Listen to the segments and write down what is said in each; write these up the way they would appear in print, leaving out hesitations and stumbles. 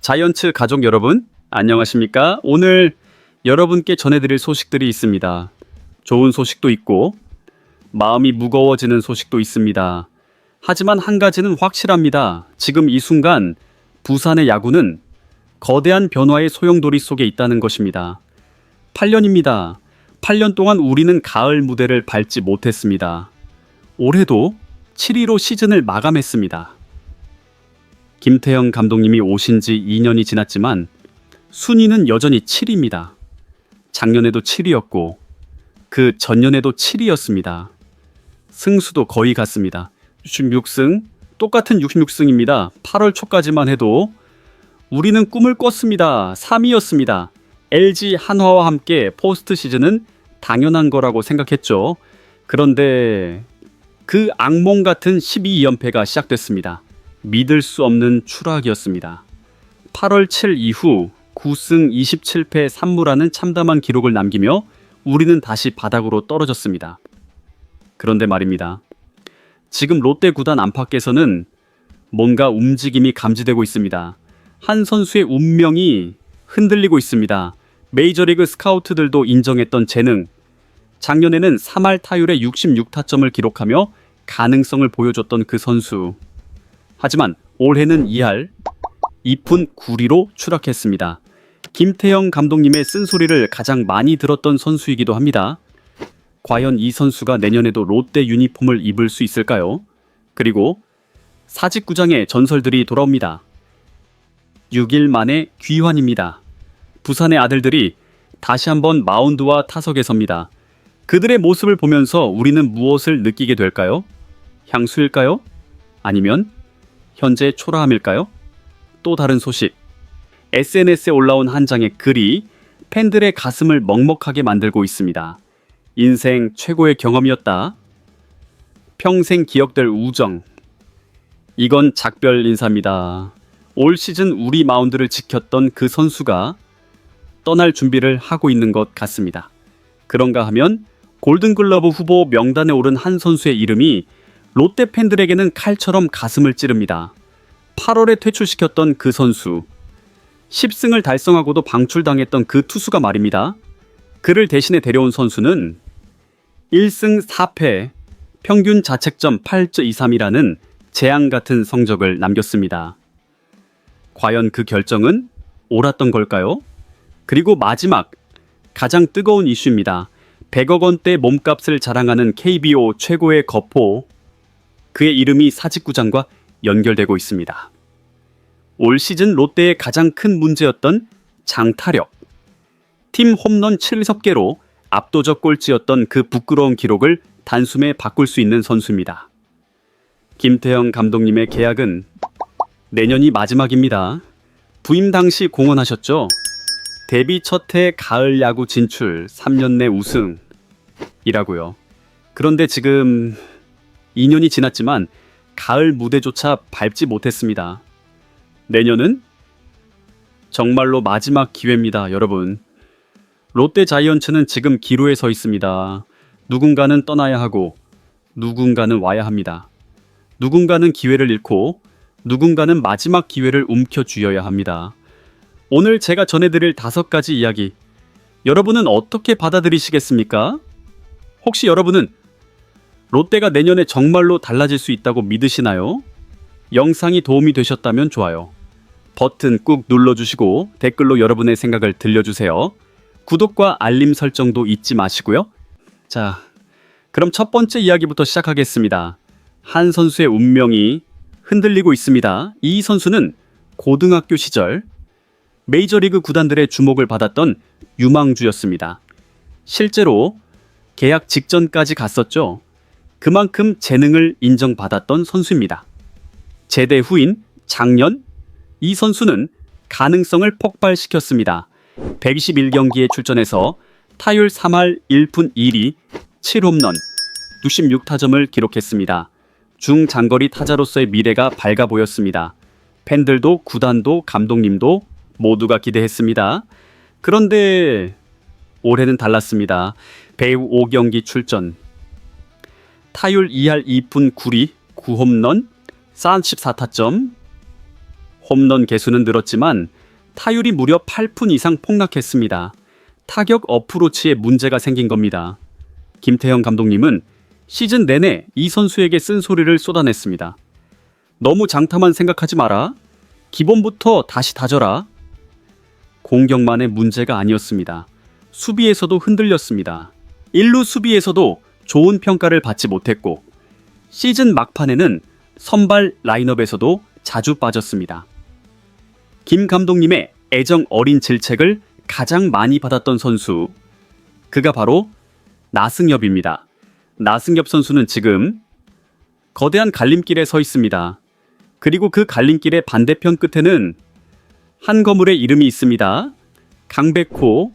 자이언츠 가족 여러분, 안녕하십니까? 오늘 여러분께 전해드릴 소식들이 있습니다. 좋은 소식도 있고 마음이 무거워지는 소식도 있습니다. 하지만 한 가지는 확실합니다. 지금 이 순간 부산의 야구는 거대한 변화의 소용돌이 속에 있다는 것입니다. 8년입니다. 8년 동안 우리는 가을 무대를 밟지 못했습니다. 올해도 7위로 시즌을 마감했습니다. 김태형 감독님이 오신 지 2년이 지났지만 순위는 여전히 7위입니다. 작년에도 7위였고 그 전년에도 7위였습니다. 승수도 거의 같습니다. 66승, 똑같은 66승입니다. 8월 초까지만 해도 우리는 꿈을 꿨습니다. 3위였습니다. LG 한화와 함께 포스트 시즌은 당연한 거라고 생각했죠. 그런데 그 악몽 같은 12연패가 시작됐습니다. 믿을 수 없는 추락이었습니다. 8월 7 이후 9승 27패 3무라는 참담한 기록을 남기며 우리는 다시 바닥으로 떨어졌습니다. 그런데 말입니다. 지금 롯데 구단 안팎에서는 뭔가 움직임이 감지되고 있습니다. 한 선수의 운명이 흔들리고 있습니다. 메이저리그 스카우트들도 인정했던 재능. 작년에는 3할 타율에 66타점을 기록하며 가능성을 보여줬던 그 선수. 하지만 올해는 2할 2푼 9리로 추락했습니다. 김태형 감독님의 쓴소리를 가장 많이 들었던 선수이기도 합니다. 과연 이 선수가 내년에도 롯데 유니폼을 입을 수 있을까요? 그리고 사직구장의 전설들이 돌아옵니다. 6일 만에 귀환입니다. 부산의 아들들이 다시 한번 마운드와 타석에 섭니다. 그들의 모습을 보면서 우리는 무엇을 느끼게 될까요? 향수일까요? 아니면 현재 초라함일까요? 또 다른 소식. SNS에 올라온 한 장의 글이 팬들의 가슴을 먹먹하게 만들고 있습니다. 인생 최고의 경험이었다. 평생 기억될 우정. 이건 작별 인사입니다. 올 시즌 우리 마운드를 지켰던 그 선수가 떠날 준비를 하고 있는 것 같습니다. 그런가 하면 골든글러브 후보 명단에 오른 한 선수의 이름이 롯데 팬들에게는 칼처럼 가슴을 찌릅니다. 8월에 퇴출시켰던 그 선수. 10승을 달성하고도 방출당했던 그 투수가 말입니다. 그를 대신에 데려온 선수는 1승 4패, 평균 자책점 8.23이라는 재앙 같은 성적을 남겼습니다. 과연 그 결정은 옳았던 걸까요? 그리고 마지막, 가장 뜨거운 이슈입니다. 100억 원대 몸값을 자랑하는 KBO 최고의 거포. 그의 이름이 사직구장과 연결되고 있습니다. 올 시즌 롯데의 가장 큰 문제였던 장타력. 팀 홈런 7석개로 압도적 꼴찌였던 그 부끄러운 기록을 단숨에 바꿀 수 있는 선수입니다. 김태형 감독님의 계약은 내년이 마지막입니다. 부임 당시 공언하셨죠? 데뷔 첫해 가을 야구 진출 3년 내 우승이라고요. 그런데 지금 2년이 지났지만 가을 무대조차 밟지 못했습니다. 내년은 정말로 마지막 기회입니다, 여러분. 롯데 자이언츠는 지금 기로에 서 있습니다. 누군가는 떠나야 하고 누군가는 와야 합니다. 누군가는 기회를 잃고 누군가는 마지막 기회를 움켜쥐어야 합니다. 오늘 제가 전해드릴 5가지 이야기, 여러분은 어떻게 받아들이시겠습니까? 혹시 여러분은 롯데가 내년에 정말로 달라질 수 있다고 믿으시나요? 영상이 도움이 되셨다면 좋아요. 버튼 꾹 눌러주시고 댓글로 여러분의 생각을 들려주세요. 구독과 알림 설정도 잊지 마시고요. 자, 그럼 첫 번째 이야기부터 시작하겠습니다. 한 선수의 운명이 흔들리고 있습니다. 이 선수는 고등학교 시절 메이저리그 구단들의 주목을 받았던 유망주였습니다. 실제로 계약 직전까지 갔었죠. 그만큼 재능을 인정받았던 선수입니다. 제대 후인 작년 이 선수는 가능성을 폭발시켰습니다. 121경기에 출전해서 타율 3할 1푼 1리 7홈런 66타점을 기록했습니다. 중장거리 타자로서의 미래가 밝아 보였습니다. 팬들도 구단도 감독님도 모두가 기대했습니다. 그런데 올해는 달랐습니다. 105경기 출전, 타율 2할 2푼 9리 9홈런 44타점, 홈런 개수는 늘었지만 타율이 무려 8푼 이상 폭락했습니다. 타격 어프로치에 문제가 생긴 겁니다. 김태형 감독님은 시즌 내내 이 선수에게 쓴소리를 쏟아냈습니다. 너무 장타만 생각하지 마라. 기본부터 다시 다져라. 공격만의 문제가 아니었습니다. 수비에서도 흔들렸습니다. 1루 수비에서도 좋은 평가를 받지 못했고 시즌 막판에는 선발 라인업에서도 자주 빠졌습니다. 김 감독님의 애정 어린 질책을 가장 많이 받았던 선수, 그가 바로 나승엽입니다. 나승엽 선수는 지금 거대한 갈림길에 서 있습니다. 그리고 그 갈림길의 반대편 끝에는 한 거물의 이름이 있습니다. 강백호,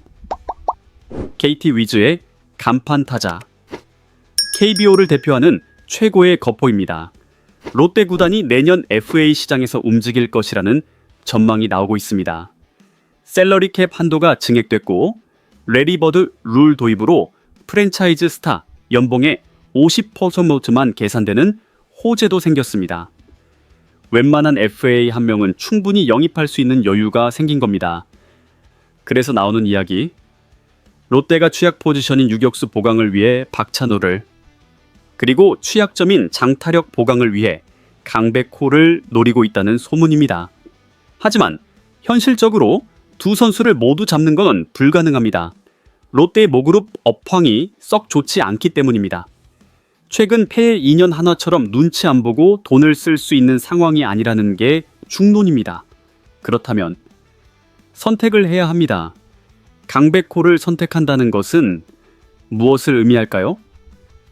KT 위즈의 간판 타자, KBO를 대표하는 최고의 거포입니다. 롯데 구단이 내년 FA 시장에서 움직일 것이라는 전망이 나오고 있습니다. 셀러리 캡 한도가 증액됐고 레리버드 룰 도입으로 프랜차이즈 스타 연봉의 50%만 계산되는 호재도 생겼습니다. 웬만한 FA 한 명은 충분히 영입할 수 있는 여유가 생긴 겁니다. 그래서 나오는 이야기, 롯데가 취약 포지션인 유격수 보강을 위해 박찬호를, 그리고 취약점인 장타력 보강을 위해 강백호를 노리고 있다는 소문입니다. 하지만 현실적으로 두 선수를 모두 잡는 건 불가능합니다. 롯데의 모그룹 업황이 썩 좋지 않기 때문입니다. 최근 폐해 2년 한화처럼 눈치 안 보고 돈을 쓸 수 있는 상황이 아니라는 게 중론입니다. 그렇다면 선택을 해야 합니다. 강백호를 선택한다는 것은 무엇을 의미할까요?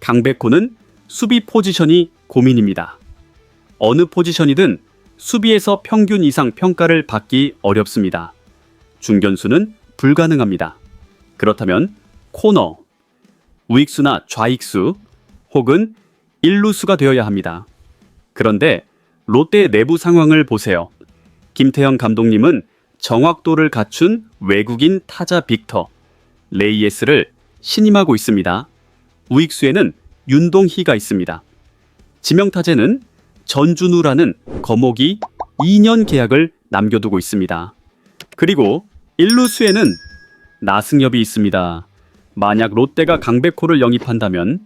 강백호는 수비 포지션이 고민입니다. 어느 포지션이든 수비에서 평균 이상 평가를 받기 어렵습니다. 중견수는 불가능합니다. 그렇다면 코너, 우익수나 좌익수 혹은 일루수가 되어야 합니다. 그런데 롯데의 내부 상황을 보세요. 김태형 감독님은 정확도를 갖춘 외국인 타자 빅터, 레이에스를 신임하고 있습니다. 우익수에는 윤동희가 있습니다. 지명타자는 전준우라는 거목이 2년 계약을 남겨두고 있습니다. 그리고 일루수에는 나승엽이 있습니다. 만약 롯데가 강백호를 영입한다면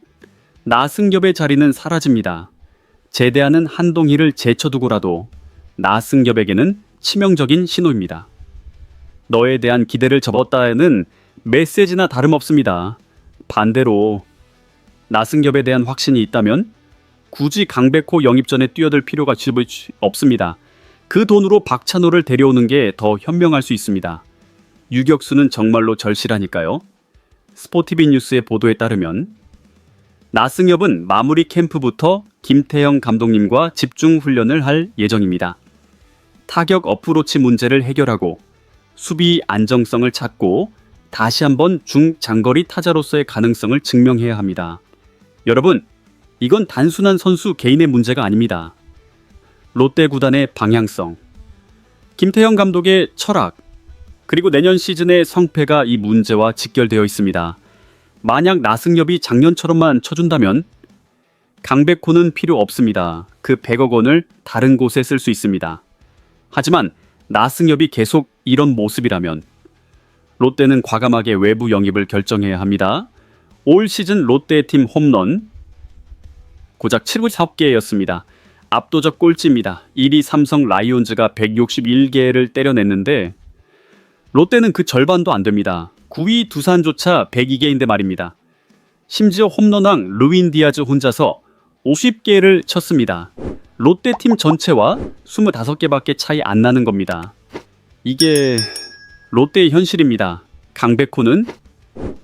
나승엽의 자리는 사라집니다. 제대하는 한동희를 제쳐두고라도 나승엽에게는 치명적인 신호입니다. 너에 대한 기대를 접었다는 메시지나 다름없습니다. 반대로 나승엽에 대한 확신이 있다면 굳이 강백호 영입 전에 뛰어들 필요가 없습니다. 그 돈으로 박찬호를 데려오는 게 더 현명할 수 있습니다. 유격수는 정말로 절실하니까요. 스포티비 뉴스의 보도에 따르면 나승엽은 마무리 캠프부터 김태형 감독님과 집중 훈련을 할 예정입니다. 타격 어프로치 문제를 해결하고 수비 안정성을 찾고 다시 한번 중장거리 타자로서의 가능성을 증명해야 합니다. 여러분, 이건 단순한 선수 개인의 문제가 아닙니다. 롯데 구단의 방향성, 김태형 감독의 철학, 그리고 내년 시즌의 성패가 이 문제와 직결되어 있습니다. 만약 나승엽이 작년처럼만 쳐준다면 강백호는 필요 없습니다. 그 100억 원을 다른 곳에 쓸 수 있습니다. 하지만 나승엽이 계속 이런 모습이라면 롯데는 과감하게 외부 영입을 결정해야 합니다. 올 시즌 롯데 팀 홈런 고작 79개였습니다. 압도적 꼴찌입니다. 1위 삼성 라이온즈가 161개를 때려냈는데 롯데는 그 절반도 안 됩니다. 9위 두산조차 102개인데 말입니다. 심지어 홈런왕 루윈 디아즈 혼자서 50개를 쳤습니다. 롯데팀 전체와 25개밖에 차이 안 나는 겁니다. 이게 롯데의 현실입니다. 강백호는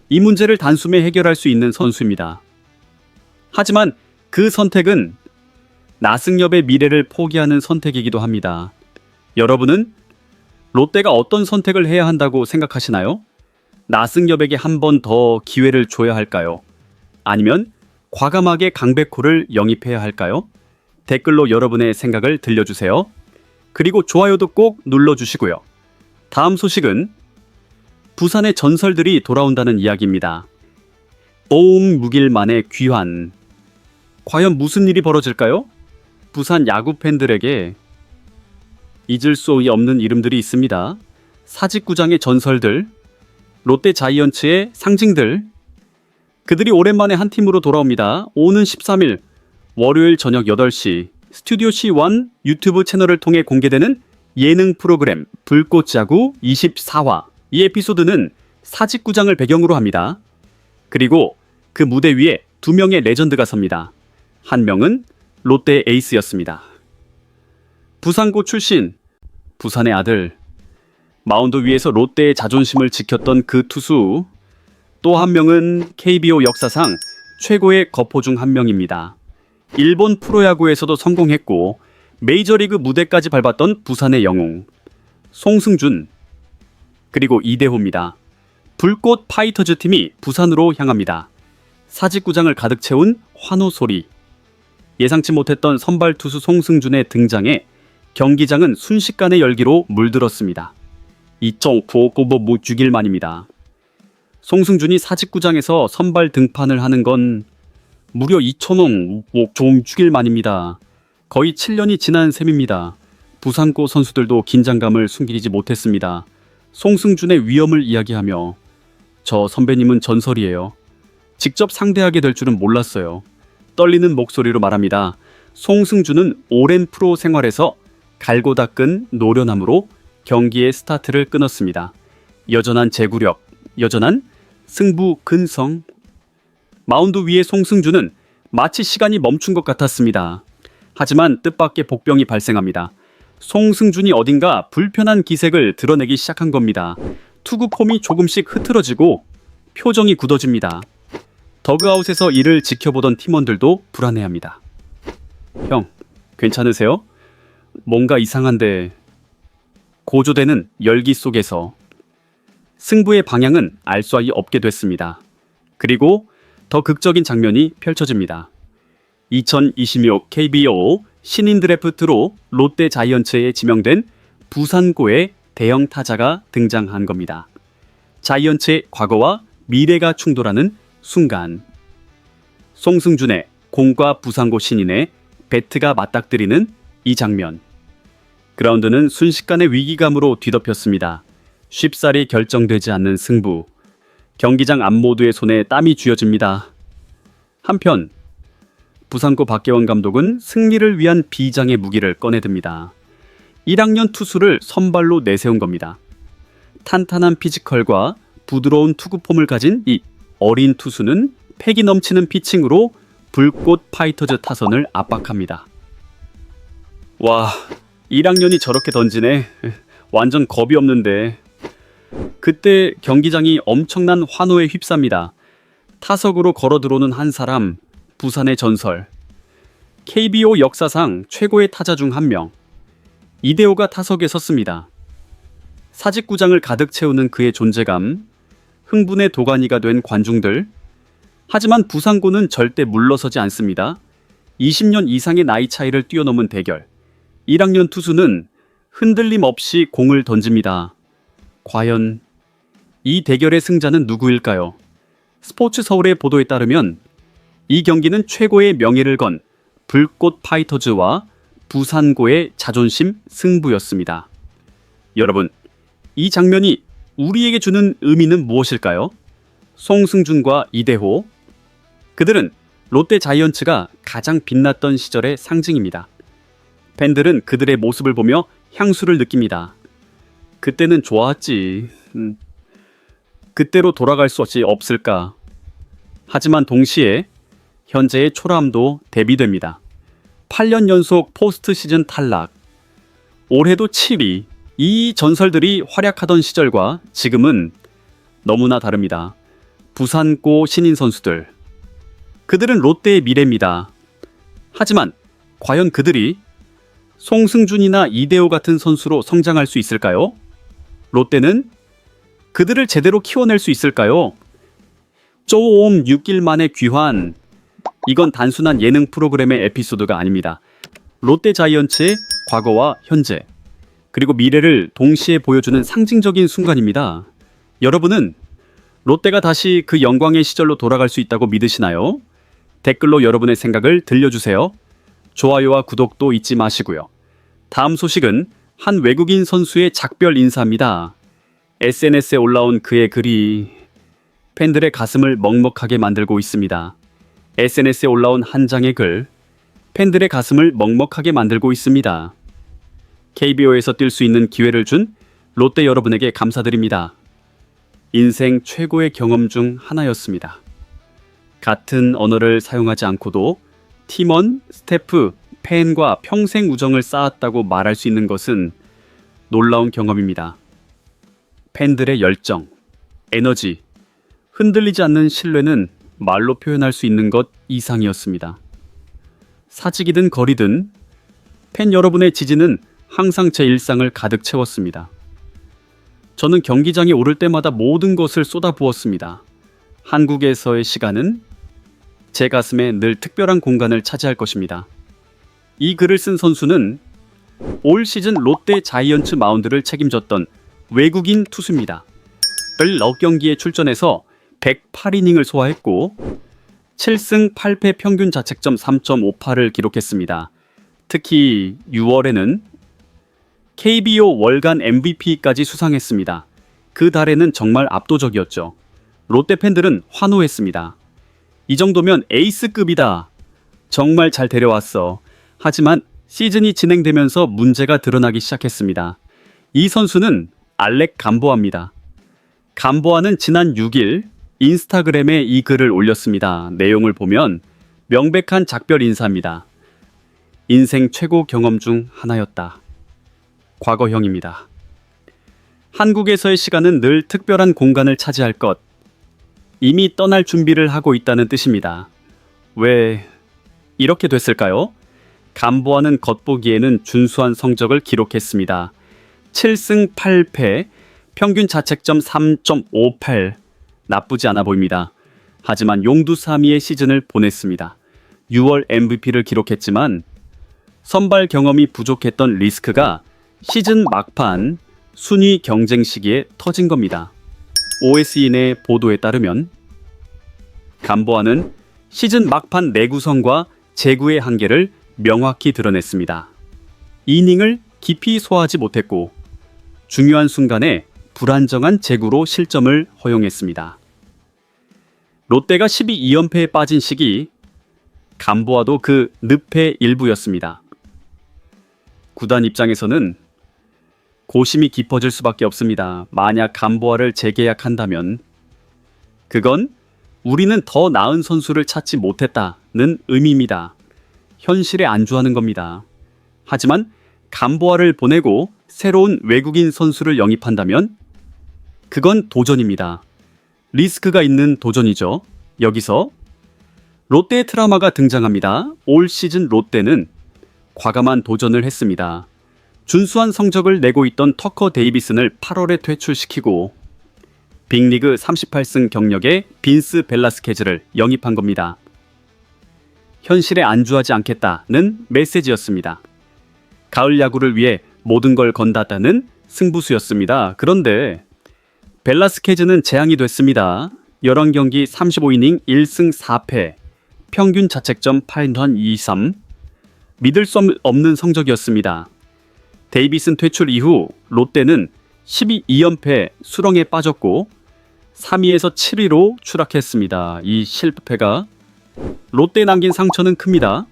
이 문제를 단숨에 해결할 수 있는 선수입니다. 하지만 그 선택은 나승엽의 미래를 포기하는 선택이기도 합니다. 여러분은 롯데가 어떤 선택을 해야 한다고 생각하시나요? 나승엽에게 한 번 더 기회를 줘야 할까요? 아니면 과감하게 강백호를 영입해야 할까요? 댓글로 여러분의 생각을 들려주세요. 그리고 좋아요도 꼭 눌러주시고요. 다음 소식은 부산의 전설들이 돌아온다는 이야기입니다. 5묵일 만의 귀환. 과연 무슨 일이 벌어질까요? 부산 야구 팬들에게 잊을 수 없는 이름들이 있습니다. 사직구장의 전설들, 롯데 자이언츠의 상징들, 그들이 오랜만에 한 팀으로 돌아옵니다. 오는 13일 월요일 저녁 8시 스튜디오 C1 유튜브 채널을 통해 공개되는 예능 프로그램 불꽃야구 24화. 이 에피소드는 사직구장을 배경으로 합니다. 그리고 그 무대 위에 두 명의 레전드가 섭니다. 한 명은 롯데 에이스였습니다. 부산고 출신, 부산의 아들, 마운드 위에서 롯데의 자존심을 지켰던 그 투수, 또 한 명은 KBO 역사상 최고의 거포 중 한 명입니다. 일본 프로야구에서도 성공했고 메이저리그 무대까지 밟았던 부산의 영웅 송승준, 그리고 이대호입니다. 불꽃 파이터즈 팀이 부산으로 향합니다. 사직구장을 가득 채운 환호 소리. 예상치 못했던 선발 투수 송승준의 등장에 경기장은 순식간에 열기로 물들었습니다. 2.95 주길만입니다. 송승준이 사직구장에서 선발 등판을 하는 건 무려 2,000원 주길만입니다. 거의 7년이 지난 셈입니다. 부산고 선수들도 긴장감을 숨기지 못했습니다. 송승준의 위엄을 이야기하며 저 선배님은 전설이에요. 직접 상대하게 될 줄은 몰랐어요. 떨리는 목소리로 말합니다. 송승준은 오랜 프로 생활에서 갈고 닦은 노련함으로 경기의 스타트를 끊었습니다. 여전한 제구력, 여전한 승부 근성. 마운드 위의 송승준은 마치 시간이 멈춘 것 같았습니다. 하지만 뜻밖의 복병이 발생합니다. 송승준이 어딘가 불편한 기색을 드러내기 시작한 겁니다. 투구 폼이 조금씩 흐트러지고 표정이 굳어집니다. 더그아웃에서 이를 지켜보던 팀원들도 불안해합니다. 형, 괜찮으세요? 뭔가 이상한데. 고조되는 열기 속에서 승부의 방향은 알 수 없게 됐습니다. 그리고 더 극적인 장면이 펼쳐집니다. 2026 KBO 신인 드래프트로 롯데 자이언츠에 지명된 부산고의 대형 타자가 등장한 겁니다. 자이언츠의 과거와 미래가 충돌하는 순간, 송승준의 공과 부산고 신인의 배트가 맞닥뜨리는 이 장면. 그라운드는 순식간에 위기감으로 뒤덮였습니다. 쉽사리 결정되지 않는 승부. 경기장 안모두의 손에 땀이 쥐어집니다. 한편 부산고 박계원 감독은 승리를 위한 비장의 무기를 꺼내듭니다. 1학년 투수를 선발로 내세운 겁니다. 탄탄한 피지컬과 부드러운 투구폼을 가진 이 어린 투수는 패기 넘치는 피칭으로 불꽃 파이터즈 타선을 압박합니다. 와, 1학년이 저렇게 던지네. 완전 겁이 없는데. 그때 경기장이 엄청난 환호에 휩쌉니다. 타석으로 걸어 들어오는 한 사람, 부산의 전설. KBO 역사상 최고의 타자 중 한 명. 이대호가 타석에 섰습니다. 사직구장을 가득 채우는 그의 존재감, 흥분의 도가니가 된 관중들. 하지만 부산고는 절대 물러서지 않습니다. 20년 이상의 나이 차이를 뛰어넘은 대결. 1학년 투수는 흔들림 없이 공을 던집니다. 과연 이 대결의 승자는 누구일까요? 스포츠 서울의 보도에 따르면 이 경기는 최고의 명예를 건 불꽃 파이터즈와 부산고의 자존심 승부였습니다. 여러분, 이 장면이 우리에게 주는 의미는 무엇일까요? 송승준과 이대호, 그들은 롯데 자이언츠가 가장 빛났던 시절의 상징입니다. 팬들은 그들의 모습을 보며 향수를 느낍니다. 그때는 좋았지. 그때로 돌아갈 수 없을까? 하지만 동시에 현재의 초라함도 대비됩니다. 8년 연속 포스트 시즌 탈락, 올해도 7위. 이 전설들이 활약하던 시절과 지금은 너무나 다릅니다. 부산고 신인 선수들, 그들은 롯데의 미래입니다. 하지만 과연 그들이 송승준이나 이대호 같은 선수로 성장할 수 있을까요? 롯데는 그들을 제대로 키워낼 수 있을까요? 쪼옴 6일 만의 귀환. 이건 단순한 예능 프로그램의 에피소드가 아닙니다. 롯데 자이언츠의 과거와 현재, 그리고 미래를 동시에 보여주는 상징적인 순간입니다. 여러분은 롯데가 다시 그 영광의 시절로 돌아갈 수 있다고 믿으시나요? 댓글로 여러분의 생각을 들려주세요. 좋아요와 구독도 잊지 마시고요. 다음 소식은 한 외국인 선수의 작별 인사입니다. SNS에 올라온 그의 글이 팬들의 가슴을 먹먹하게 만들고 있습니다. SNS에 올라온 한 장의 글, 팬들의 가슴을 먹먹하게 만들고 있습니다. KBO에서 뛸 수 있는 기회를 준 롯데 여러분에게 감사드립니다. 인생 최고의 경험 중 하나였습니다. 같은 언어를 사용하지 않고도 팀원, 스태프, 팬과 평생 우정을 쌓았다고 말할 수 있는 것은 놀라운 경험입니다. 팬들의 열정, 에너지, 흔들리지 않는 신뢰는 말로 표현할 수 있는 것 이상이었습니다. 사직이든 거리든 팬 여러분의 지지는 항상 제 일상을 가득 채웠습니다. 저는 경기장에 오를 때마다 모든 것을 쏟아부었습니다. 한국에서의 시간은 제 가슴에 늘 특별한 공간을 차지할 것입니다. 이 글을 쓴 선수는 올 시즌 롯데 자이언츠 마운드를 책임졌던 외국인 투수입니다. 19경기에 출전해서 108이닝을 소화했고 7승 8패 평균 자책점 3.58을 기록했습니다. 특히 6월에는 KBO 월간 MVP까지 수상했습니다. 그 달에는 정말 압도적이었죠. 롯데 팬들은 환호했습니다. 이 정도면 에이스급이다. 정말 잘 데려왔어. 하지만 시즌이 진행되면서 문제가 드러나기 시작했습니다. 이 선수는 알렉 감보아입니다. 감보아는 지난 6일 인스타그램에 이 글을 올렸습니다. 내용을 보면 명백한 작별 인사입니다. 인생 최고 경험 중 하나였다. 과거형입니다. 한국에서의 시간은 늘 특별한 공간을 차지할 것. 이미 떠날 준비를 하고 있다는 뜻입니다. 왜 이렇게 됐을까요? 감보아는 겉보기에는 준수한 성적을 기록했습니다. 7승 8패, 평균 자책점 3.58. 나쁘지 않아 보입니다. 하지만 용두사미의 시즌을 보냈습니다. 6월 MVP를 기록했지만 선발 경험이 부족했던 리스크가 시즌 막판 순위 경쟁 시기에 터진 겁니다. OS인의 보도에 따르면 감보아는 시즌 막판 내구성과 제구의 한계를 명확히 드러냈습니다. 이닝을 깊이 소화하지 못했고 중요한 순간에 불안정한 제구로 실점을 허용했습니다. 롯데가 12연패에 빠진 시기 감보아도 그 늪의 일부였습니다. 구단 입장에서는 고심이 깊어질 수밖에 없습니다. 만약 감보아를 재계약한다면 그건 우리는 더 나은 선수를 찾지 못했다는 의미입니다. 현실에 안주하는 겁니다. 하지만 감보아를 보내고 새로운 외국인 선수를 영입한다면 그건 도전입니다. 리스크가 있는 도전이죠. 여기서 롯데의 트라우마가 등장합니다. 올 시즌 롯데는 과감한 도전을 했습니다. 준수한 성적을 내고 있던 터커 데이비슨을 8월에 퇴출시키고 빅리그 38승 경력의 빈스 벨라스케즈를 영입한 겁니다. 현실에 안주하지 않겠다는 메시지였습니다. 가을 야구를 위해 모든 걸 건다다는 승부수였습니다. 그런데 벨라스케즈는 재앙이 됐습니다. 11경기 35이닝 1승 4패, 평균 자책점 8.23, 믿을 수 없는 성적이었습니다. 데이비슨 퇴출 이후 롯데는 12연패 수렁에 빠졌고 3위에서 7위로 추락했습니다. 이 실패가 롯데에 남긴 상처는 큽니다.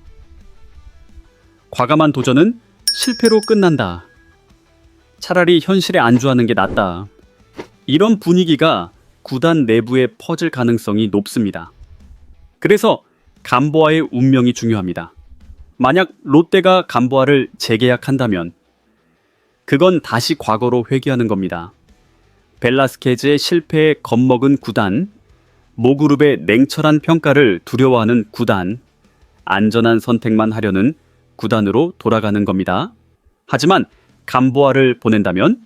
과감한 도전은 실패로 끝난다. 차라리 현실에 안주하는 게 낫다. 이런 분위기가 구단 내부에 퍼질 가능성이 높습니다. 그래서 감보아의 운명이 중요합니다. 만약 롯데가 감보아를 재계약한다면 그건 다시 과거로 회귀하는 겁니다. 벨라스케즈의 실패에 겁먹은 구단, 모그룹의 냉철한 평가를 두려워하는 구단, 안전한 선택만 하려는 구단으로 돌아가는 겁니다. 하지만 감보아를 보낸다면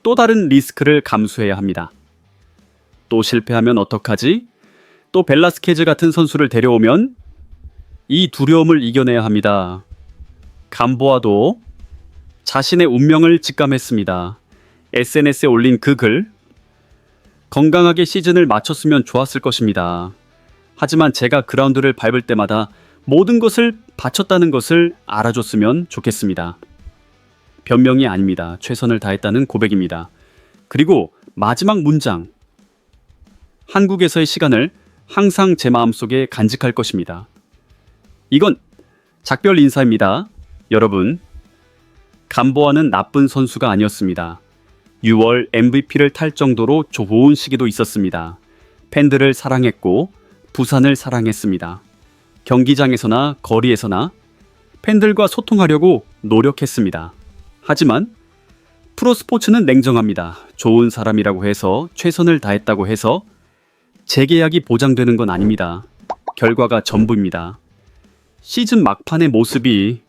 또 다른 리스크를 감수해야 합니다. 또 실패하면 어떡하지? 또 벨라스케즈 같은 선수를 데려오면 이 두려움을 이겨내야 합니다. 감보아도 자신의 운명을 직감했습니다. SNS에 올린 그 글, 건강하게 시즌을 마쳤으면 좋았을 것입니다. 하지만 제가 그라운드를 밟을 때마다 모든 것을 바쳤다는 것을 알아줬으면 좋겠습니다. 변명이 아닙니다. 최선을 다했다는 고백입니다. 그리고 마지막 문장. 한국에서의 시간을 항상 제 마음속에 간직할 것입니다. 이건 작별 인사입니다. 여러분, 감보아는 나쁜 선수가 아니었습니다. 6월 MVP를 탈 정도로 좋은 시기도 있었습니다. 팬들을 사랑했고 부산을 사랑했습니다. 경기장에서나 거리에서나 팬들과 소통하려고 노력했습니다. 하지만 프로스포츠는 냉정합니다. 좋은 사람이라고 해서 최선을 다했다고 해서 재계약이 보장되는 건 아닙니다. 결과가 전부입니다. 시즌 막판의 모습이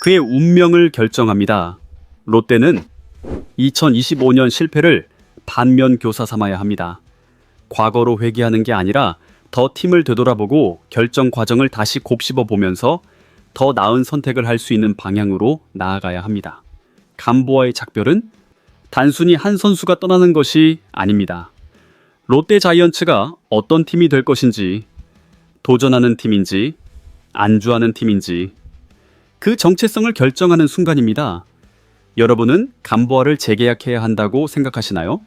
그의 운명을 결정합니다. 롯데는 2025년 실패를 반면교사 삼아야 합니다. 과거로 회귀하는 게 아니라 더 팀을 되돌아보고 결정 과정을 다시 곱씹어 보면서 더 나은 선택을 할 수 있는 방향으로 나아가야 합니다. 감보아의 작별은 단순히 한 선수가 떠나는 것이 아닙니다. 롯데 자이언츠가 어떤 팀이 될 것인지, 도전하는 팀인지, 안주하는 팀인지 그 정체성을 결정하는 순간입니다. 여러분은 감보아를 재계약해야 한다고 생각하시나요?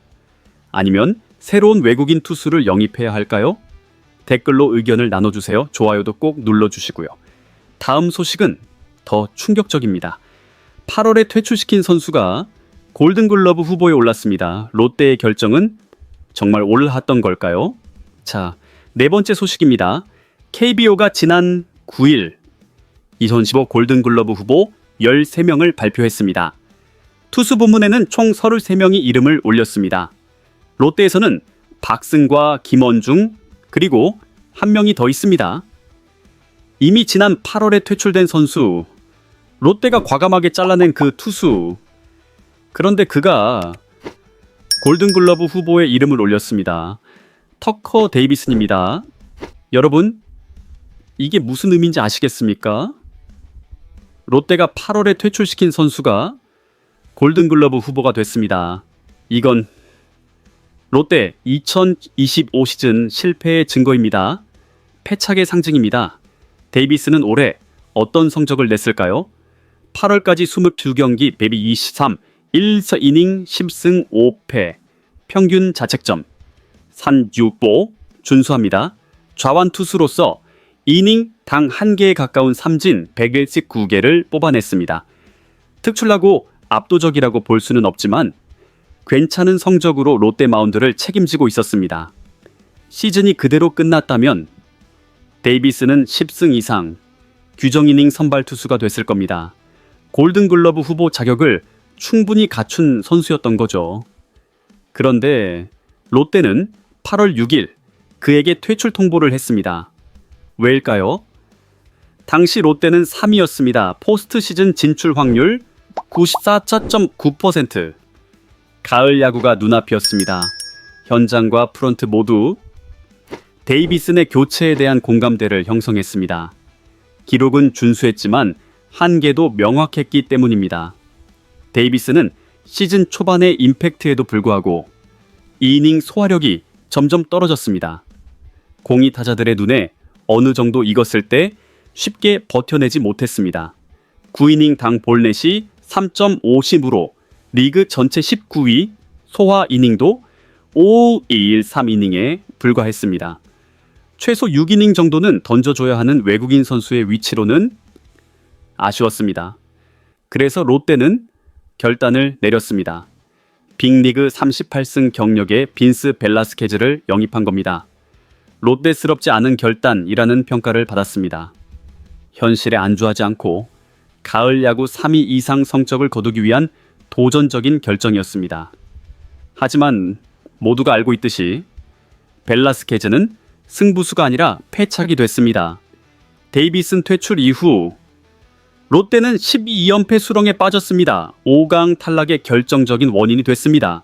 아니면 새로운 외국인 투수를 영입해야 할까요? 댓글로 의견을 나눠주세요. 좋아요도 꼭 눌러주시고요. 다음 소식은 더 충격적입니다. 8월에 퇴출시킨 선수가 골든글러브 후보에 올랐습니다. 롯데의 결정은 정말 옳았던 걸까요? 자, 네 번째 소식입니다. KBO가 지난 9일 2015 골든글러브 후보 13명을 발표했습니다. 투수 부문에는 총 33명이 이름을 올렸습니다. 롯데에서는 박승과 김원중 그리고 한 명이 더 있습니다. 이미 지난 8월에 퇴출된 선수, 롯데가 과감하게 잘라낸 그 투수. 그런데 그가 골든글러브 후보에 이름을 올렸습니다. 터커 데이비슨입니다. 여러분, 이게 무슨 의미인지 아시겠습니까? 롯데가 8월에 퇴출시킨 선수가 골든글러브 후보가 됐습니다. 이건 롯데 2025 시즌 실패의 증거입니다. 패착의 상징입니다. 데이비스는 올해 어떤 성적을 냈을까요? 8월까지 22경기 123, 1이닝 10승 5패, 평균 자책점 36보 준수합니다. 좌완 투수로서 이닝 당 1개에 가까운 삼진 100일씩 9개를 뽑아냈습니다. 특출나고 압도적이라고 볼 수는 없지만 괜찮은 성적으로 롯데 마운드를 책임지고 있었습니다. 시즌이 그대로 끝났다면 데이비스는 10승 이상 규정 이닝 선발 투수가 됐을 겁니다. 골든글러브 후보 자격을 충분히 갖춘 선수였던 거죠. 그런데 롯데는 8월 6일 그에게 퇴출 통보를 했습니다. 왜일까요? 당시 롯데는 3위였습니다. 포스트 시즌 진출 확률 94.9%. 가을 야구가 눈앞이었습니다. 현장과 프런트 모두 데이비슨의 교체에 대한 공감대를 형성했습니다. 기록은 준수했지만 한계도 명확했기 때문입니다. 데이비스는 시즌 초반의 임팩트에도 불구하고 이닝 소화력이 점점 떨어졌습니다. 공이 타자들의 눈에 어느 정도 익었을 때 쉽게 버텨내지 못했습니다. 9이닝 당 볼넷이 3.50으로 리그 전체 19위, 소화 이닝도 5.13이닝에 불과했습니다. 최소 6이닝 정도는 던져줘야 하는 외국인 선수의 위치로는 아쉬웠습니다. 그래서 롯데는 결단을 내렸습니다. 빅리그 38승 경력의 빈스 벨라스케즈를 영입한 겁니다. 롯데스럽지 않은 결단이라는 평가를 받았습니다. 현실에 안주하지 않고 가을 야구 3위 이상 성적을 거두기 위한 도전적인 결정이었습니다. 하지만 모두가 알고 있듯이 벨라스케즈는 승부수가 아니라 패착이 됐습니다. 데이비슨 퇴출 이후 롯데는 12연패 수렁에 빠졌습니다. 5강 탈락의 결정적인 원인이 됐습니다.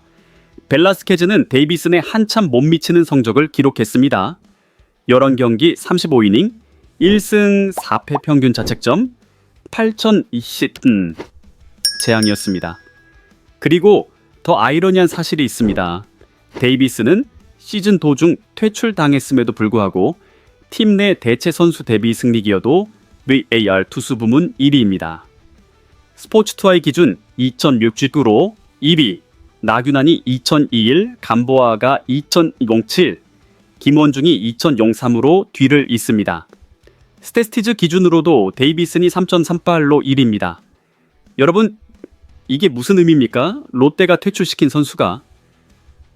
벨라스케즈는 데이비슨에 한참 못 미치는 성적을 기록했습니다. 11경기 35이닝, 1승 4패 평균 자책점, 8,020 재앙이었습니다. 그리고 더 아이러니한 사실이 있습니다. 데이비스는 시즌 도중 퇴출당했음에도 불구하고 팀 내 대체 선수 대비 승리기여도 VAR 투수 부문 1위입니다. 스포츠투아의 기준 2069로 2위, 나균안이 2021, 감보아가 2007, 김원중이 2003으로 뒤를 잇습니다. 스태티즈 기준으로도 데이비슨이 3.38로 1위입니다. 여러분, 이게 무슨 의미입니까? 롯데가 퇴출시킨 선수가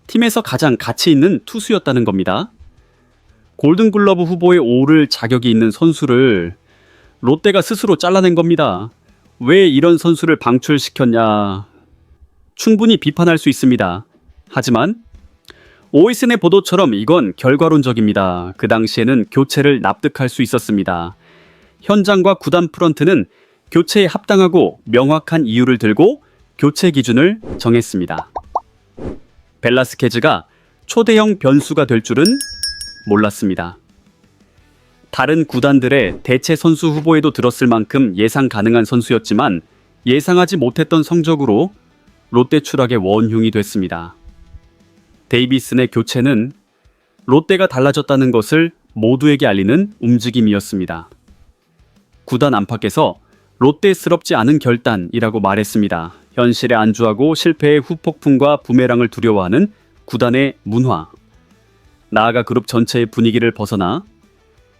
팀에서 가장 가치 있는 투수였다는 겁니다. 골든글러브 후보에 오를 자격이 있는 선수를 롯데가 스스로 잘라낸 겁니다. 왜 이런 선수를 방출시켰냐? 충분히 비판할 수 있습니다. 하지만 오이슨의 보도처럼 이건 결과론적입니다. 그 당시에는 교체를 납득할 수 있었습니다. 현장과 구단 프런트는 교체에 합당하고 명확한 이유를 들고 교체 기준을 정했습니다. 벨라스케즈가 초대형 변수가 될 줄은 몰랐습니다. 다른 구단들의 대체 선수 후보에도 들었을 만큼 예상 가능한 선수였지만 예상하지 못했던 성적으로 롯데 추락의 원흉이 됐습니다. 데이비슨의 교체는 롯데가 달라졌다는 것을 모두에게 알리는 움직임이었습니다. 구단 안팎에서 롯데스럽지 않은 결단이라고 말했습니다. 현실에 안주하고 실패의 후폭풍과 부메랑을 두려워하는 구단의 문화. 나아가 그룹 전체의 분위기를 벗어나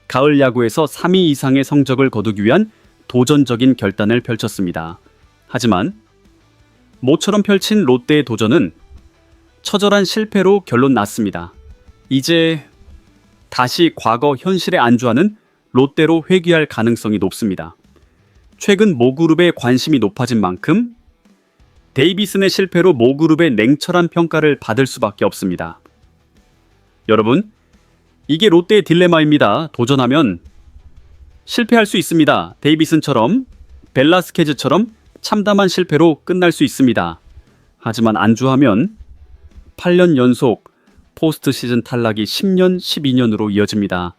가을 야구에서 3위 이상의 성적을 거두기 위한 도전적인 결단을 펼쳤습니다. 하지만 모처럼 펼친 롯데의 도전은 처절한 실패로 결론 났습니다. 이제 다시 과거 현실에 안주하는 롯데로 회귀할 가능성이 높습니다. 최근 모그룹의 관심이 높아진 만큼 데이비슨의 실패로 모그룹의 냉철한 평가를 받을 수밖에 없습니다. 여러분, 이게 롯데의 딜레마입니다. 도전하면 실패할 수 있습니다. 데이비슨처럼, 벨라스케즈처럼 참담한 실패로 끝날 수 있습니다. 하지만 안주하면 8년 연속 포스트 시즌 탈락이 10년, 12년으로 이어집니다.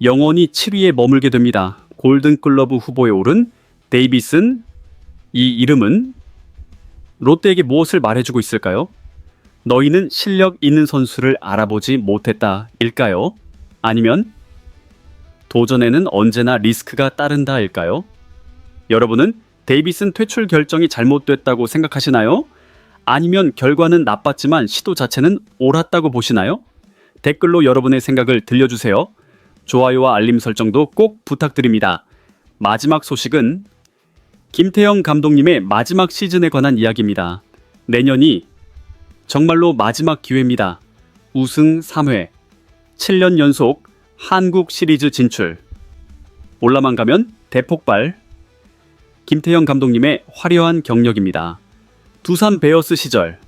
영원히 7위에 머물게 됩니다. 골든글러브 후보에 오른 데이비슨, 이 이름은 롯데에게 무엇을 말해주고 있을까요? 너희는 실력 있는 선수를 알아보지 못했다 일까요? 아니면 도전에는 언제나 리스크가 따른다 일까요? 여러분은 데이비슨 퇴출 결정이 잘못됐다고 생각하시나요? 아니면 결과는 나빴지만 시도 자체는 옳았다고 보시나요? 댓글로 여러분의 생각을 들려주세요. 좋아요와 알림 설정도 꼭 부탁드립니다. 마지막 소식은 김태형 감독님의 마지막 시즌에 관한 이야기입니다. 내년이 정말로 마지막 기회입니다. 우승 3회, 7년 연속 한국 시리즈 진출. 올라만 가면 대폭발. 김태형 감독님의 화려한 경력입니다. 두산 베어스 시절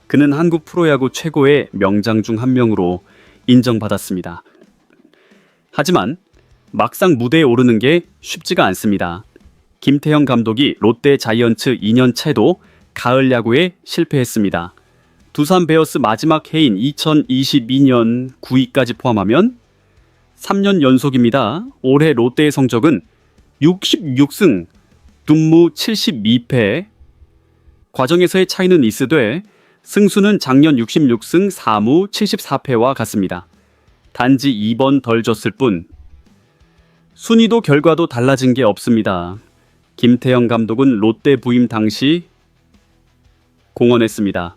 그는 한국 프로야구 최고의 명장 중 한 명으로 인정받았습니다. 하지만 막상 무대에 오르는 게 쉽지가 않습니다. 김태형 감독이 롯데 자이언츠 2년 차에도 가을 야구에 실패했습니다. 두산 베어스 마지막 해인 2022년 9위까지 포함하면 3년 연속입니다. 올해 롯데의 성적은 66승, 둔무 72패. 과정에서의 차이는 있으되 승수는 작년 66승 4무 74패와 같습니다. 단지 2번 덜 졌을 뿐 순위도 결과도 달라진 게 없습니다. 김태형 감독은 롯데 부임 당시 공언했습니다.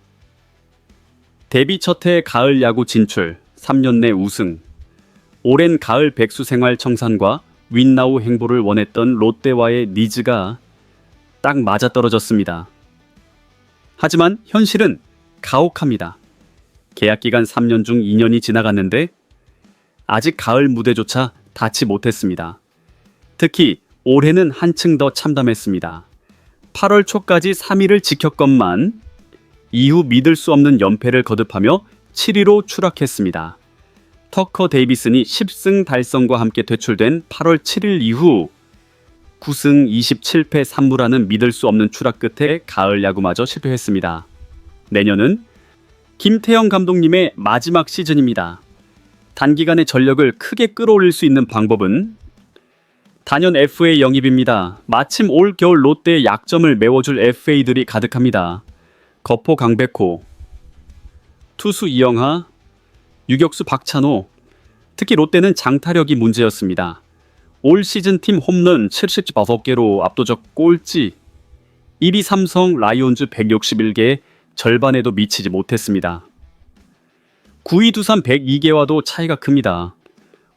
데뷔 첫해 가을 야구 진출, 3년 내 우승. 오랜 가을 백수 생활 청산과 윈나우 행보를 원했던 롯데와의 니즈가 딱 맞아떨어졌습니다. 하지만 현실은 가혹합니다. 계약 기간 3년 중 2년이 지나갔는데 아직 가을 무대조차 닿지 못했습니다. 특히 올해는 한층 더 참담했습니다. 8월 초까지 3위를 지켰건만 이후 믿을 수 없는 연패를 거듭하며 7위로 추락했습니다. 터커 데이비슨이 10승 달성과 함께 퇴출된 8월 7일 이후 9승 27패 3무라는 믿을 수 없는 추락 끝에 가을 야구마저 실패했습니다. 내년은 김태형 감독님의 마지막 시즌입니다. 단기간에 전력을 크게 끌어올릴 수 있는 방법은 단연 FA 영입입니다. 마침 올 겨울 롯데의 약점을 메워줄 FA들이 가득합니다. 거포 강백호, 투수 이영하, 유격수 박찬호. 특히 롯데는 장타력이 문제였습니다. 올 시즌 팀 홈런 75개로 압도적 꼴찌. 1위 삼성 라이온즈 161개, 절반에도 미치지 못했습니다. 9위 두산 102개와도 차이가 큽니다.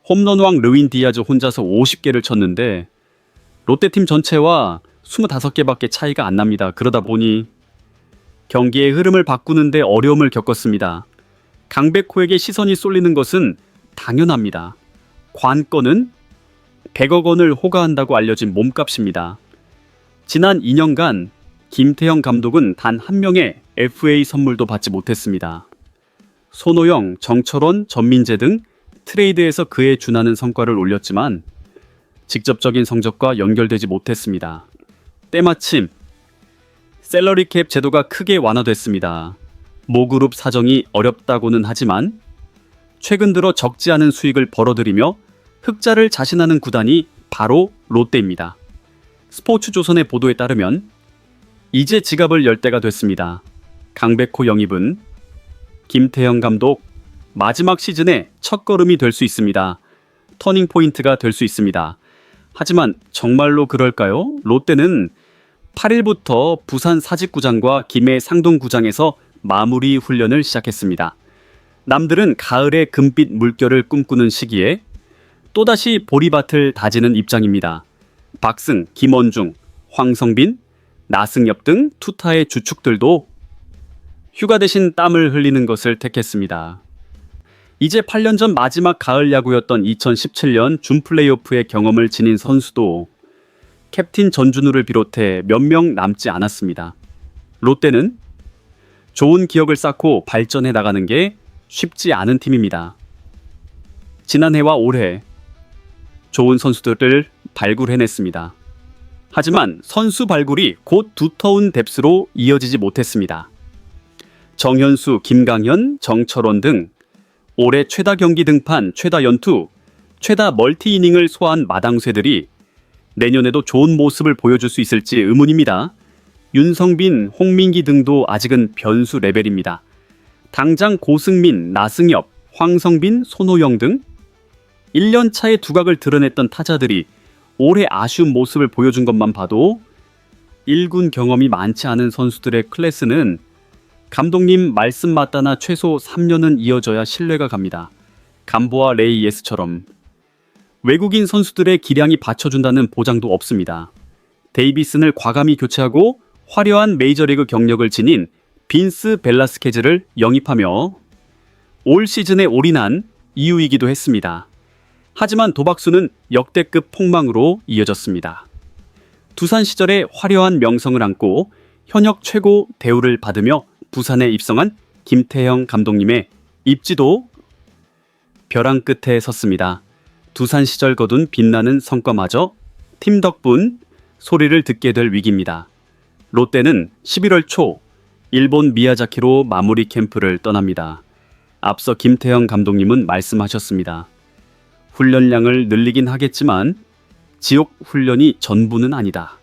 홈런왕 르윈 디아즈 혼자서 50개를 쳤는데 롯데팀 전체와 25개밖에 차이가 안 납니다. 그러다 보니 경기의 흐름을 바꾸는데 어려움을 겪었습니다. 강백호에게 시선이 쏠리는 것은 당연합니다. 관건은 100억 원을 호가한다고 알려진 몸값입니다. 지난 2년간 김태형 감독은 단 한 명의 FA 선물도 받지 못했습니다. 손호영, 정철원, 전민재 등 트레이드에서 그에 준하는 성과를 올렸지만 직접적인 성적과 연결되지 못했습니다. 때마침 셀러리캡 제도가 크게 완화됐습니다. 모그룹 사정이 어렵다고는 하지만 최근 들어 적지 않은 수익을 벌어들이며 흑자를 자신하는 구단이 바로 롯데입니다. 스포츠조선의 보도에 따르면 이제 지갑을 열 때가 됐습니다. 강백호 영입은 김태형 감독 마지막 시즌의 첫걸음이 될 수 있습니다. 터닝포인트가 될 수 있습니다. 하지만 정말로 그럴까요? 롯데는 8일부터 부산 사직구장과 김해 상동구장에서 마무리 훈련을 시작했습니다. 남들은 가을의 금빛 물결을 꿈꾸는 시기에 또다시 보리밭을 다지는 입장입니다. 박승, 김원중, 황성빈, 나승엽 등 투타의 주축들도 휴가 대신 땀을 흘리는 것을 택했습니다. 이제 8년 전 마지막 가을 야구였던 2017년 준 플레이오프의 경험을 지닌 선수도 캡틴 전준우를 비롯해 몇 명 남지 않았습니다. 롯데는 좋은 기억을 쌓고 발전해 나가는 게 쉽지 않은 팀입니다. 지난해와 올해 좋은 선수들을 발굴해냈습니다. 하지만 선수 발굴이 곧 두터운 뎁스로 이어지지 못했습니다. 정현수, 김강현, 정철원 등 올해 최다 경기 등판, 최다 연투, 최다 멀티이닝을 소화한 마당쇠들이 내년에도 좋은 모습을 보여줄 수 있을지 의문입니다. 윤성빈, 홍민기 등도 아직은 변수 레벨입니다. 당장 고승민, 나승엽, 황성빈, 손호영 등 1년 차의 두각을 드러냈던 타자들이 올해 아쉬운 모습을 보여준 것만 봐도 1군 경험이 많지 않은 선수들의 클래스는 감독님 말씀 맞다나 최소 3년은 이어져야 신뢰가 갑니다. 감보와 레이예스처럼 외국인 선수들의 기량이 받쳐준다는 보장도 없습니다. 데이비슨을 과감히 교체하고 화려한 메이저리그 경력을 지닌 빈스 벨라스케즈를 영입하며 올 시즌에 올인한 이유이기도 했습니다. 하지만 도박수는 역대급 폭망으로 이어졌습니다. 두산 시절에 화려한 명성을 안고 현역 최고 대우를 받으며 부산에 입성한 김태형 감독님의 입지도 벼랑 끝에 섰습니다. 두산 시절 거둔 빛나는 성과마저 팀 덕분 소리를 듣게 될 위기입니다. 롯데는 11월 초 일본 미야자키로 마무리 캠프를 떠납니다. 앞서 김태형 감독님은 말씀하셨습니다. 훈련량을 늘리긴 하겠지만 지옥 훈련이 전부는 아니다.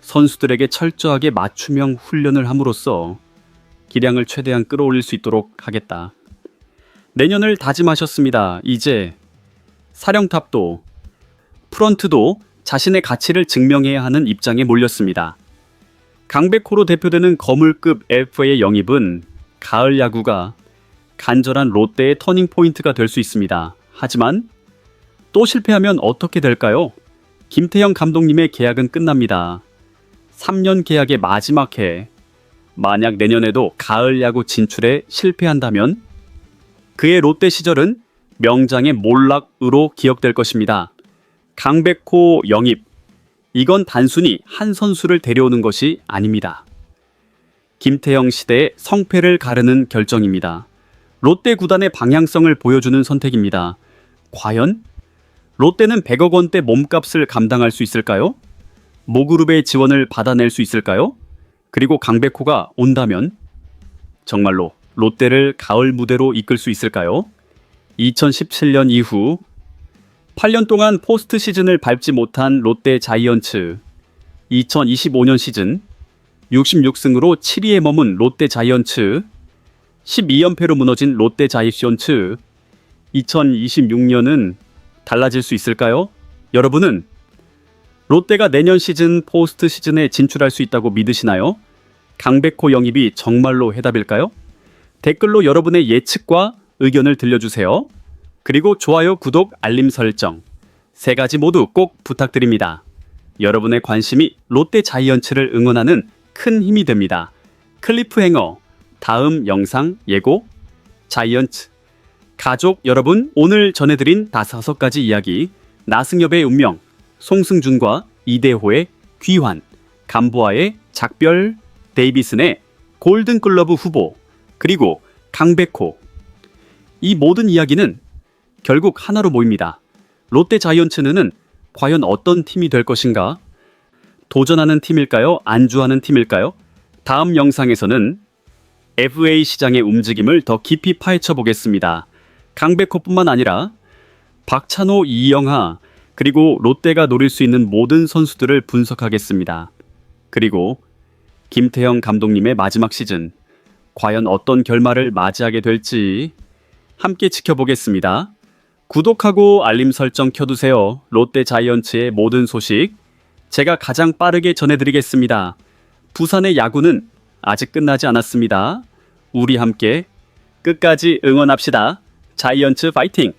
선수들에게 철저하게 맞춤형 훈련을 함으로써 기량을 최대한 끌어올릴 수 있도록 하겠다. 내년을 다짐하셨습니다. 이제 사령탑도 프런트도 자신의 가치를 증명해야 하는 입장에 몰렸습니다. 강백호로 대표되는 거물급 FA의 영입은 가을 야구가 간절한 롯데의 터닝포인트가 될 수 있습니다. 하지만 또 실패하면 어떻게 될까요? 김태형 감독님의 계약은 끝납니다. 3년 계약의 마지막 해, 만약 내년에도 가을 야구 진출에 실패한다면 그의 롯데 시절은 명장의 몰락으로 기억될 것입니다. 강백호 영입, 이건 단순히 한 선수를 데려오는 것이 아닙니다. 김태형 시대의 성패를 가르는 결정입니다. 롯데 구단의 방향성을 보여주는 선택입니다. 과연 롯데는 100억 원대 몸값을 감당할 수 있을까요? 모그룹의 지원을 받아낼 수 있을까요? 그리고 강백호가 온다면 정말로 롯데를 가을 무대로 이끌 수 있을까요? 2017년 이후 8년 동안 포스트 시즌을 밟지 못한 롯데 자이언츠, 2025년 시즌 66승으로 7위에 머문 롯데 자이언츠, 12연패로 무너진 롯데 자이언츠, 2026년은 달라질 수 있을까요? 여러분은 롯데가 내년 시즌 포스트 시즌에 진출할 수 있다고 믿으시나요? 강백호 영입이 정말로 해답일까요? 댓글로 여러분의 예측과 의견을 들려주세요. 그리고 좋아요, 구독, 알림 설정 세 가지 모두 꼭 부탁드립니다. 여러분의 관심이 롯데 자이언츠를 응원하는 큰 힘이 됩니다. 클리프행어, 다음 영상 예고, 자이언츠. 가족 여러분, 오늘 전해드린 5가지 이야기, 나승엽의 운명, 송승준과 이대호의 귀환, 감보아의 작별, 데이비슨의 골든글러브 후보, 그리고 강백호. 이 모든 이야기는 결국 하나로 모입니다. 롯데 자이언츠는 과연 어떤 팀이 될 것인가? 도전하는 팀일까요? 안주하는 팀일까요? 다음 영상에서는 FA 시장의 움직임을 더 깊이 파헤쳐 보겠습니다. 강백호뿐만 아니라 박찬호, 이영하, 그리고 롯데가 노릴 수 있는 모든 선수들을 분석하겠습니다. 그리고 김태형 감독님의 마지막 시즌, 과연 어떤 결말을 맞이하게 될지 함께 지켜보겠습니다. 구독하고 알림 설정 켜두세요. 롯데 자이언츠의 모든 소식 제가 가장 빠르게 전해드리겠습니다. 부산의 야구는 아직 끝나지 않았습니다. 우리 함께 끝까지 응원합시다. 자이언츠 파이팅!